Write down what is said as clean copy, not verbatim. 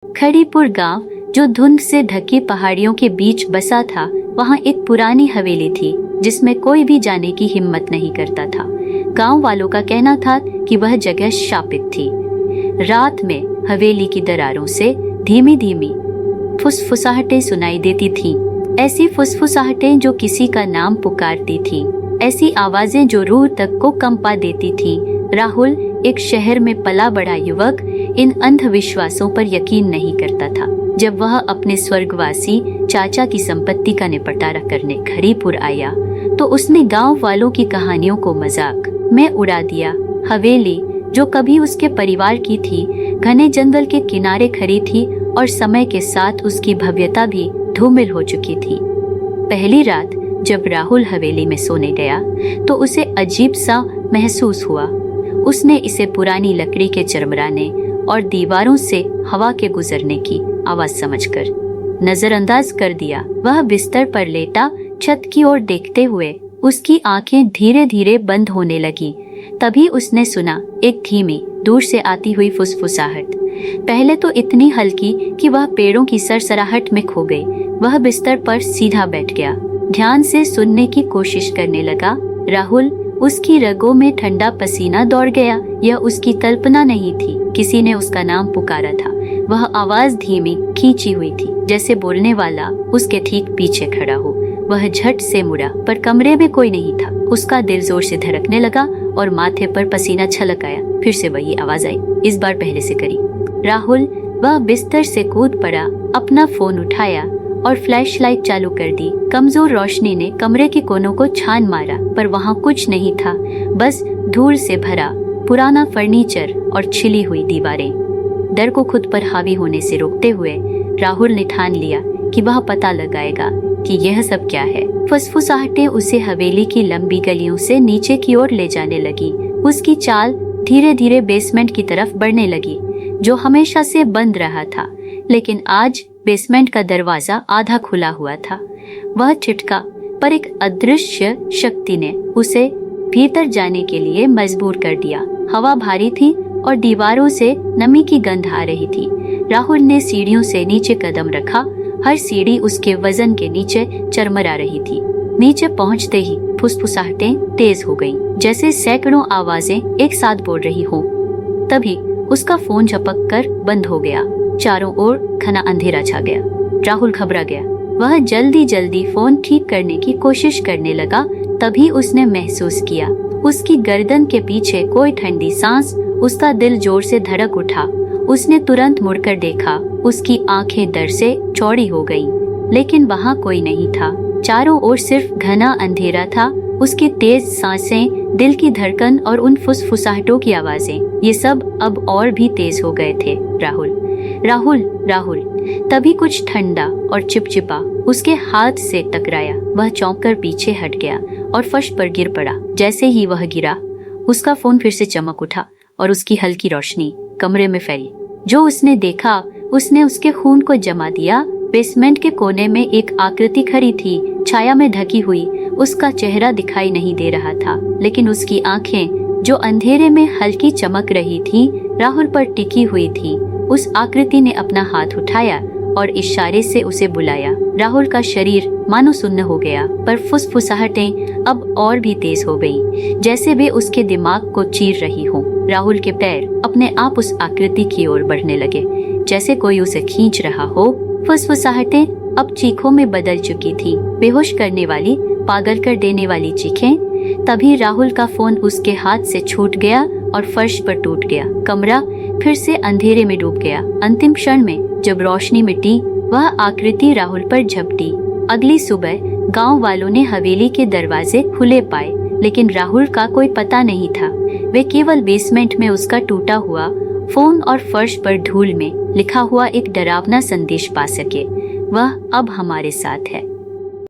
खड़ीपुर गांव, जो धुंध से ढकी पहाड़ियों के बीच बसा था, वहां एक पुरानी हवेली थी जिसमें कोई भी जाने की हिम्मत नहीं करता था। गांव वालों का कहना था कि वह जगह शापित थी। रात में हवेली की दरारों से धीमी धीमी फुसफुसाहटें सुनाई देती थीं। ऐसी फुसफुसाहटें जो किसी का नाम पुकारती थीं, ऐसी आवाजें जो रूह तक को कंपा देती थीं। राहुल, एक शहर में पला बड़ा युवक, इन अंधविश्वासों पर यकीन नहीं करता था। जब वह अपने स्वर्गवासी चाचा की संपत्ति का निपटारा करने खड़ीपुर आया, तो उसने गांव वालों की कहानियों को मजाक में उड़ा दिया। हवेली, जो कभी उसके परिवार की थी, घने जंगल के किनारे खड़ी थी और समय के साथ उसकी भव्यता भी धूमिल हो चुकी थी। पहली रात जब राहुल हवेली में सोने गया, तो उसे अजीब सा महसूस हुआ। उसने इसे पुरानी लकड़ी के चरमराने और दीवारों से हवा के गुजरने की आवाज समझकर नजरअंदाज कर दिया। वह बिस्तर पर लेटा छत की ओर देखते हुए उसकी आंखें धीरे धीरे बंद होने लगी। तभी उसने सुना एक धीमी, दूर से आती हुई फुसफुसाहट। पहले तो इतनी हल्की कि वह पेड़ों की सरसराहट में खो गई। वह बिस्तर पर सीधा बैठ गया, ध्यान से सुनने की कोशिश करने लगा। राहुल, उसकी रगों में ठंडा पसीना दौड़ गया। यह उसकी कल्पना नहीं थी, किसी ने उसका नाम पुकारा था। वह आवाज धीमी, खींची हुई थी, जैसे बोलने वाला उसके ठीक पीछे खड़ा हो। वह झट से मुड़ा, पर कमरे में कोई नहीं था। उसका दिल जोर से धड़कने लगा और माथे पर पसीना छलक आया। फिर से वही आवाज आई, इस बार पहले से करी। राहुल, वह बिस्तर से कूद पड़ा, अपना फोन उठाया और फ्लैशलाइट चालू कर दी। कमजोर रोशनी ने कमरे के कोनों को छान मारा, पर वहां कुछ नहीं था, बस धूल से भरा पुराना फर्नीचर और छिली हुई दीवारें। डर को खुद पर हावी होने से रोकते हुए राहुल ने ठान लिया कि वह पता लगाएगा कि यह सब क्या है। फुसफुसाहटें उसे हवेली की लंबी गलियों से नीचे की ओर ले जाने लगी। उसकी चाल धीरे धीरे बेसमेंट की तरफ बढ़ने लगी, जो हमेशा से बंद रहा था, लेकिन आज बेसमेंट का दरवाजा आधा खुला हुआ था। वह छिटका, पर एक अदृश्य शक्ति ने उसे भीतर जाने के लिए मजबूर कर दिया। हवा भारी थी और दीवारों से नमी की गंध आ रही थी। राहुल ने सीढ़ियों से नीचे कदम रखा। हर सीढ़ी उसके वजन के नीचे चरमरा रही थी। नीचे पहुंचते ही फुसफुसाहटें तेज हो गईं, जैसे सैकड़ों आवाजें एक साथ बोल रही हों। तभी उसका फोन झपक कर बंद हो गया। चारों ओर घना अंधेरा छा गया। राहुल घबरा गया। वह जल्दी जल्दी फोन ठीक करने की कोशिश करने लगा। तभी उसने महसूस किया उसकी गर्दन के पीछे कोई ठंडी सांस। उसका दिल जोर से धड़क उठा। उसने तुरंत मुड़कर देखा। उसकी आंखें डर से चौड़ी हो गईं, लेकिन वहां कोई नहीं था। चारों ओर सिर्फ घना अंधेरा था। उसकी तेज सांसें, दिल की धड़कन और उन फुसफुसाहटों की आवाजें, ये सब अब और भी तेज हो गए थे। राहुल, राहुल, राहुल। तभी कुछ ठंडा और चिपचिपा उसके हाथ से टकराया। वह चौंक कर पीछे हट गया और फर्श पर गिर पड़ा। जैसे ही वह गिरा, उसका फोन फिर से चमक उठा और उसकी हल्की रोशनी कमरे में फैली। जो उसने देखा, उसने उसके खून को जमा दिया। बेसमेंट के कोने में एक आकृति खड़ी थी, छाया में ढकी हुई। उसका चेहरा दिखाई नहीं दे रहा था, लेकिन उसकी आंखें, जो अंधेरे में हल्की चमक रही थी, राहुल पर टिकी हुई थी। उस आकृति ने अपना हाथ उठाया और इशारे से उसे बुलाया। राहुल का शरीर मानो सुन्न हो गया, पर फुसफुसाहटें अब और भी तेज हो गईं, जैसे वे उसके दिमाग को चीर रही हों। राहुल के पैर अपने आप उस आकृति की ओर बढ़ने लगे, जैसे कोई उसे खींच रहा हो। फुसफुसाहटें अब चीखों में बदल चुकी थी, बेहोश करने वाली, पागल कर देने वाली चीखें। तभी राहुल का फोन उसके हाथ से छूट गया और फर्श पर टूट गया। कमरा फिर से अंधेरे में डूब गया। अंतिम क्षण में जब रोशनी मिटी, वह आकृति राहुल पर झपटी। अगली सुबह गांव वालों ने हवेली के दरवाजे खुले पाए, लेकिन राहुल का कोई पता नहीं था। वे केवल बेसमेंट में उसका टूटा हुआ फोन और फर्श पर धूल में लिखा हुआ एक डरावना संदेश पा सके, वह अब हमारे साथ है।